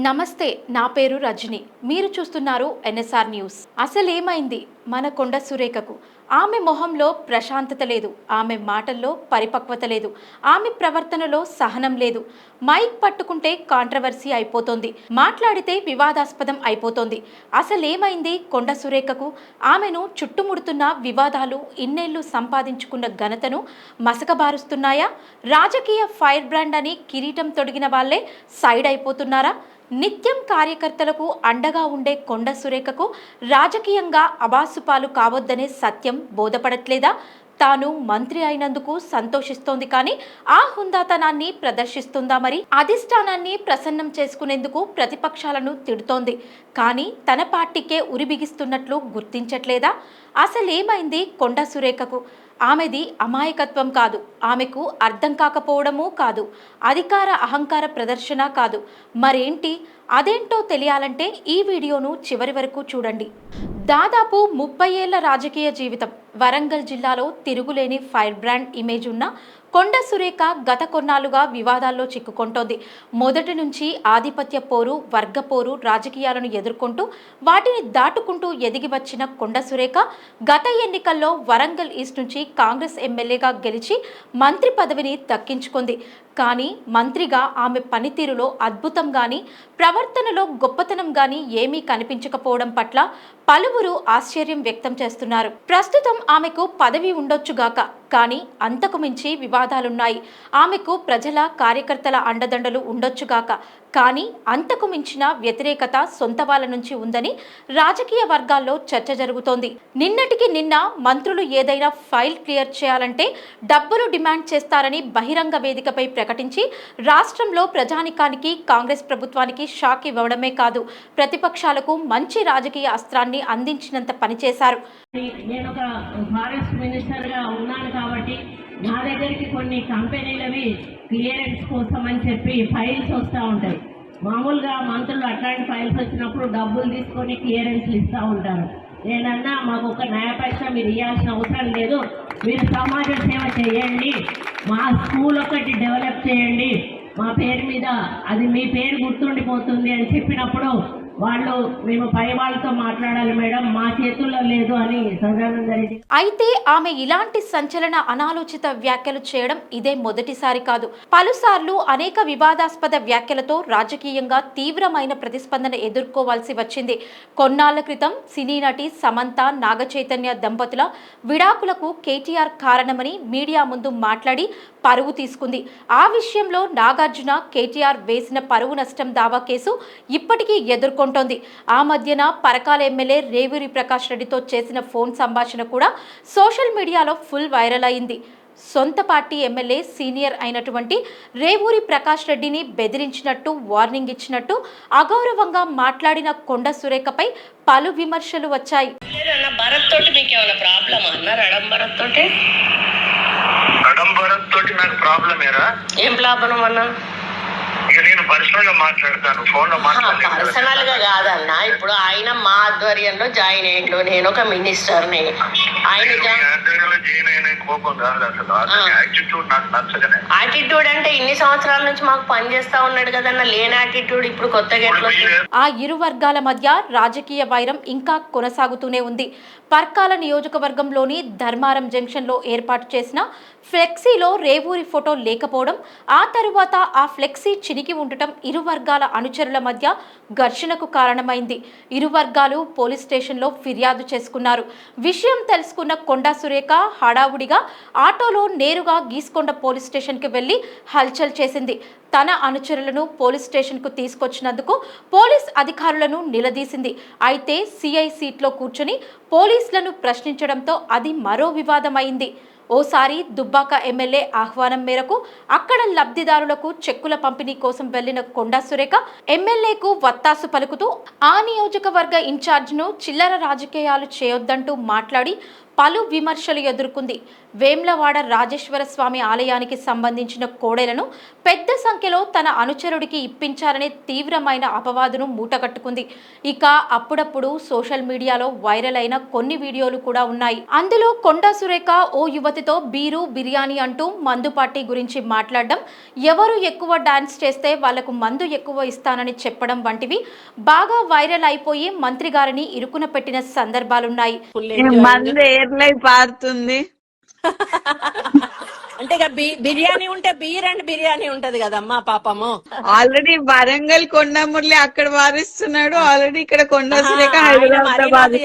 నమస్తే, నా పేరు రజని. మీరు చూస్తున్నారు ఎన్ఎస్ఆర్ న్యూస్. అసలేమైంది మన కొండ సురేఖకు? ఆమె మొహంలో ప్రశాంతత లేదు, ఆమె మాటల్లో పరిపక్వత లేదు, ఆమె ప్రవర్తనలో సహనం లేదు. మైక్ పట్టుకుంటే కాంట్రవర్సీ అయిపోతోంది, మాట్లాడితే వివాదాస్పదం అయిపోతోంది. అసలేమైంది కొండ సురేఖకు? ఆమెను చుట్టుముడుతున్న వివాదాలు ఇన్నేళ్లు సంపాదించుకున్న ఘనతను మసకబారుస్తున్నాయా? రాజకీయ ఫైర్ బ్రాండ్ అని కిరీటం తొడిగిన వాళ్లే సైడ్ అయిపోతున్నారా? నిత్యం కార్యకర్తలకు అండగా ఉండే కొండ సురేఖకు రాజకీయంగా అబాసుపాలు కావద్దనే సత్యం బోధపడట్లేదా? తాను మంత్రి అయినందుకు సంతోషిస్తోంది, కానీ ఆ హుందాతనాన్ని ప్రదర్శిస్తుందా? మరి అధిష్టానాన్ని ప్రసన్నం చేసుకునేందుకు ప్రతిపక్షాలను తిడుతోంది, కానీ తన పార్టీకే ఉరిబిగిస్తున్నట్లు గుర్తించట్లేదా? అసలేమైంది కొండ సురేఖకు? ఆమెది అమాయకత్వం కాదు, ఆమెకు అర్థం కాకపోవడమూ కాదు, అధికార అహంకార ప్రదర్శన కాదు, మరేంటి? అదేంటో తెలియాలంటే ఈ వీడియోను చివరి వరకు చూడండి. దాదాపు 30 ఏళ్ల రాజకీయ జీవితం, వరంగల్ జిల్లాలో తిరుగులేని ఫైర్ బ్రాండ్ ఇమేజ్ ఉన్న కొండ సురేఖ గత కొన్నాళ్లుగా వివాదాల్లో చిక్కుకుంటోంది. మొదటి నుంచి ఆధిపత్య పోరు, వర్గ పోరు రాజకీయాలను ఎదుర్కొంటూ వాటిని దాటుకుంటూ ఎదిగి వచ్చిన కొండ సురేఖ గత ఎన్నికల్లో వరంగల్ ఈస్ట్ నుంచి కాంగ్రెస్ ఎమ్మెల్యేగా గెలిచి మంత్రి పదవిని దక్కించుకుంది. కానీ మంత్రిగా ఆమె పనితీరులో అద్భుతం గాని, ప్రవర్తనలో గొప్పతనం గాని ఏమీ కనిపించకపోవడం పట్ల పలువురు ఆశ్చర్యం వ్యక్తం చేస్తున్నారు. ప్రస్తుతం ఆమెకు పదవి ఉండొచ్చుగాక, కానీ అంతకు మించి వివాదాలున్నాయి. ఆమెకు ప్రజల కార్యకర్తల అండదండలు ఉండొచ్చుగాక, కానీ అంతకు మించిన వ్యతిరేకత సొంత వాళ్ళ నుంచి ఉందని రాజకీయ వర్గాల్లో చర్చ జరుగుతోంది. నిన్నటికి నిన్న మంత్రులు ఏదైనా ఫైల్ క్లియర్ చేయాలంటే డబ్బులు డిమాండ్ చేస్తారని బహిరంగ వేదికపై ప్రకటించి రాష్ట్రంలో ప్రజానికానికి, కాంగ్రెస్ ప్రభుత్వానికి షాక్ ఇవ్వడమే కాదు, ప్రతిపక్షాలకు మంచి రాజకీయ అస్త్రాన్ని అందించినంత పనిచేశారు. నేను ఒక ఫారెస్ట్ మినిస్టర్ గా ఉన్నాను కాబట్టి నా దగ్గరికి కొన్ని కంపెనీలవి క్లియరెన్స్ కోసం అని చెప్పి ఫైల్స్ వస్తూ ఉంటాయి. మామూలుగా మంత్రులు అట్లాంటి ఫైల్స్ వచ్చినప్పుడు డబ్బులు తీసుకొని క్లియరెన్స్లు ఇస్తూ ఉంటారు. నేనన్నా మాకు ఒక న్యాయ పైసా మీరు ఇవ్వాల్సిన అవసరం లేదు, మీరు సమాజ సేవ చేయండి, మా స్కూల్ ఒకటి డెవలప్ చేయండి, మా పేరు మీద అది మీ పేరు గుర్తుండిపోతుంది అని చెప్పినప్పుడు వాళ్ళు మేము పై వాళ్ళతో మాట్లాడాలి మేడం, మా చేతుల్లో లేదు అని సదానంద రెడ్డి. అయితే ఆమె ఇలాంటి సంచలన అనాలోచిత వ్యాఖ్యలు చేయడం ఇదే మొదటిసారి కాదు. పలుసార్లు అనేక వివాదాస్పద వ్యాఖ్యలతో రాజకీయంగా తీవ్రమైన ప్రతిస్పందన ఎదుర్కోవాల్సి వచ్చింది. కొన్నాళ్ల క్రితం సినీ నటి సమంత, నాగచైతన్య దంపతుల విడాకులకు కేటీఆర్ కారణమని మీడియా ముందు మాట్లాడి పరువు తీసుకుంది. ఆ విషయంలో నాగార్జున కేటీఆర్ వేసిన పరువు నష్టం దావా కేసు ఇప్పటికీ ఎదుర్కొంటోంది. ఆ మధ్యన పరకాల ఎమ్మెల్యే రేవూరి ప్రకాష్ రెడ్డితో చేసిన ఫోన్ సంభాషణ కూడా సోషల్ మీడియాలో ఫుల్ వైరల్ అయింది. సొంత పార్టీ ఎమ్మెల్యే సీనియర్ అయినటువంటి రేవూరి ప్రకాష్ రెడ్డిని బెదిరించినట్టు, వార్నింగ్ ఇచ్చినట్టు అగౌరవంగా మాట్లాడిన కొండ సురేఖపై పలు విమర్శలు వచ్చాయి. ఏం ప్రాబ్లం అన్నా? నేను పర్సనల్ గా మాట్లాడతాను, ఫోన్ లో పర్సనల్ గా కాదన్నా. ఇప్పుడు ఆయన మా ఆధ్వర్యంలో జాయిన్ అయ్యిండు, నేను ఒక మినిస్టర్ని. ఆయన యాటిట్యూడ్ అంటే ఇన్ని సంవత్సరాల నుంచి మాకు పనిచేస్తా ఉన్నాడు కదన్నా, లేని యాటిట్యూడ్ ఇప్పుడు కొత్తగా. ఆ ఇరు వర్గాల మధ్య రాజకీయ వైరం ఇంకా కొనసాగుతూనే ఉంది. పర్కాల నియోజకవర్గంలోని ధర్మారం జంక్షన్ లో ఏర్పాటు చేసిన ఫ్లెక్సీలో రేవూరి ఫోటో లేకపోవడం, ఆ తరువాత ఆ ఫ్లెక్సీ చినికి ఉండటం ఇరు వర్గాల అనుచరుల మధ్య ఘర్షణకు కారణమైంది. ఇరు వర్గాలు పోలీస్ స్టేషన్లో ఫిర్యాదు చేసుకున్నారు. విషయం తెలుసుకున్న కొండా సురేఖ హడావుడిగా ఆటోలో నేరుగా గీస్కొండ పోలీస్ స్టేషన్కి వెళ్లి హల్చల్ చేసింది. తన అనుచరులను పోలీస్ స్టేషన్కు తీసుకొచ్చినందుకు పోలీస్ అధికారులను నిలదీసింది. అయితే సిఐ సీట్లో కూర్చుని పోలీసులను ప్రశ్నించడంతో అది మరో వివాదమైంది. ఓసారి దుబ్బాక ఎమ్మెల్యే ఆహ్వానం మేరకు అక్కడ లబ్ధిదారులకు చెక్కుల పంపిణీ కోసం వెళ్లిన కొండా సురేఖ ఎమ్మెల్యేకు వత్తాసు పలుకుతూ ఆ నియోజకవర్గ ఇన్ఛార్జ్ను చిల్లర రాజకీయాలు చేయొద్దంటూ మాట్లాడి పలు విమర్శలు ఎదుర్కొంది. వేమ్లవాడ రాజేశ్వర స్వామి ఆలయానికి సంబంధించిన కోడెలను పెద్ద సంఖ్యలో తన అనుచరుడికి ఇప్పించారనే తీవ్రమైన అపవాదును మూటగట్టుకుంది. ఇక అప్పుడప్పుడు సోషల్ మీడియాలో వైరల్ అయిన కొన్ని వీడియోలు కూడా ఉన్నాయి. అందులో కొండా సురేఖ ఓ యువతితో బీరు బిర్యానీ అంటూ మందు పార్టీ గురించి మాట్లాడడం, ఎవరు ఎక్కువ డాన్స్ చేస్తే వాళ్లకు మందు ఎక్కువ ఇస్తానని చెప్పడం వంటివి బాగా వైరల్ అయిపోయి మంత్రి గారిని ఇరుకున పెట్టిన సందర్భాలున్నాయి. మంది ఎయిర్లై పారుతుంది. అంటే ఇక బిర్యానీ ఉంటే బీర్ అండ్ బిర్యానీ ఉంటది కదమ్మా పాపము. ఆల్రెడీ వరంగల్ కొండ మురళి అక్కడ వారిస్తున్నాడు, ఆల్రెడీ ఇక్కడ కొండ సురేఖ హైదరాబాద్.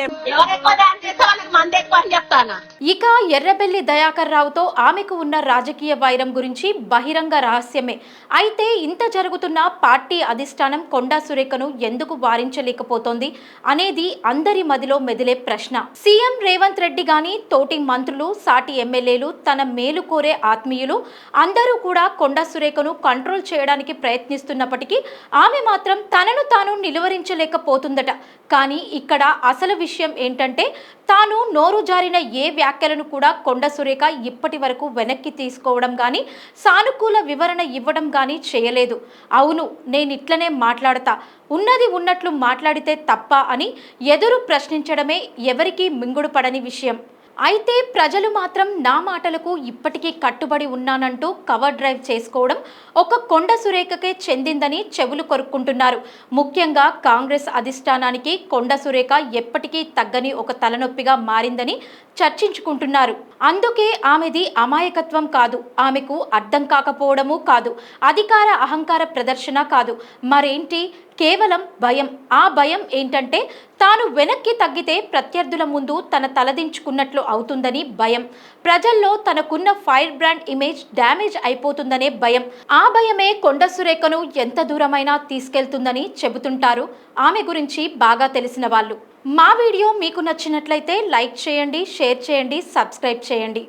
ఇక ఎర్రబెల్లి దయాకర్ రావుతో ఆమెకు ఉన్న రాజకీయ వైరం గురించి బహిరంగ రహస్యమే. అయితే ఇంత జరుగుతున్న పార్టీ అధిష్టానం కొండా సురేఖను ఎందుకు వారించలేకపోతోంది అనేది అందరి మదిలో మెదిలే ప్రశ్న. సీఎం రేవంత్ రెడ్డి గాని, తోటి మంత్రులు, సాటి ఎమ్మెల్యేలు, తన మేలు కోరే ఆత్మీయులు అందరూ కూడా కొండా సురేఖను కంట్రోల్ చేయడానికి ప్రయత్నిస్తున్నప్పటికీ ఆమె మాత్రం తనను తాను నిలువరించలేకపోతుందట. కానీ ఇక్కడ అసలు విషయం ఏంటంటే, తాను నోరు జారిన ఏ వ్యాఖ్యలను కూడా కొండా సురేఖ ఇప్పటి వరకు వెనక్కి తీసుకోవడం కానీ, సానుకూల వివరణ ఇవ్వడం కానీ చేయలేదు. అవును, నేనిట్లనే మాట్లాడతా, ఉన్నది ఉన్నట్లు మాట్లాడితే తప్ప అని ఎదురు ప్రశ్నించడమే ఎవరికీ మింగుడు పడని విషయం. అయితే ప్రజలు మాత్రం నా మాటలకు ఇప్పటికీ కట్టుబడి ఉన్నానంటూ కవర్ డ్రైవ్ చేసుకోవడం ఒక కొండా సురేఖకే చెందిందని చెవులు కొరుక్కుంటున్నారు. ముఖ్యంగా కాంగ్రెస్ అధిష్టానానికి కొండా సురేఖ ఎప్పటికీ తగ్గని ఒక తలనొప్పిగా మారిందని చర్చించుకుంటున్నారు. అందుకే ఆమెది అమాయకత్వం కాదు, ఆమెకు అర్థం కాకపోవడము కాదు, అధికార అహంకార ప్రదర్శన కాదు, మరేంటి, కేవలం భయం. ఆ భయం ఏంటంటే తాను వెనక్కి తగ్గితే ప్రత్యర్థుల ముందు తన తలదించుకున్నట్లు అవుతుందని భయం. ప్రజల్లో తనకున్న ఫైర్ బ్రాండ్ ఇమేజ్ డ్యామేజ్ అయిపోతుందనే భయం. ఆ భయమే కొండా సురేఖను ఎంత దూరమైనా తీసుకెళ్తుందని చెబుతుంటారు ఆమె గురించి బాగా తెలిసిన వాళ్ళు. మా వీడియో మీకు నచ్చినట్లయితే లైక్ చేయండి, షేర్ చేయండి, సబ్స్క్రైబ్ చేయండి.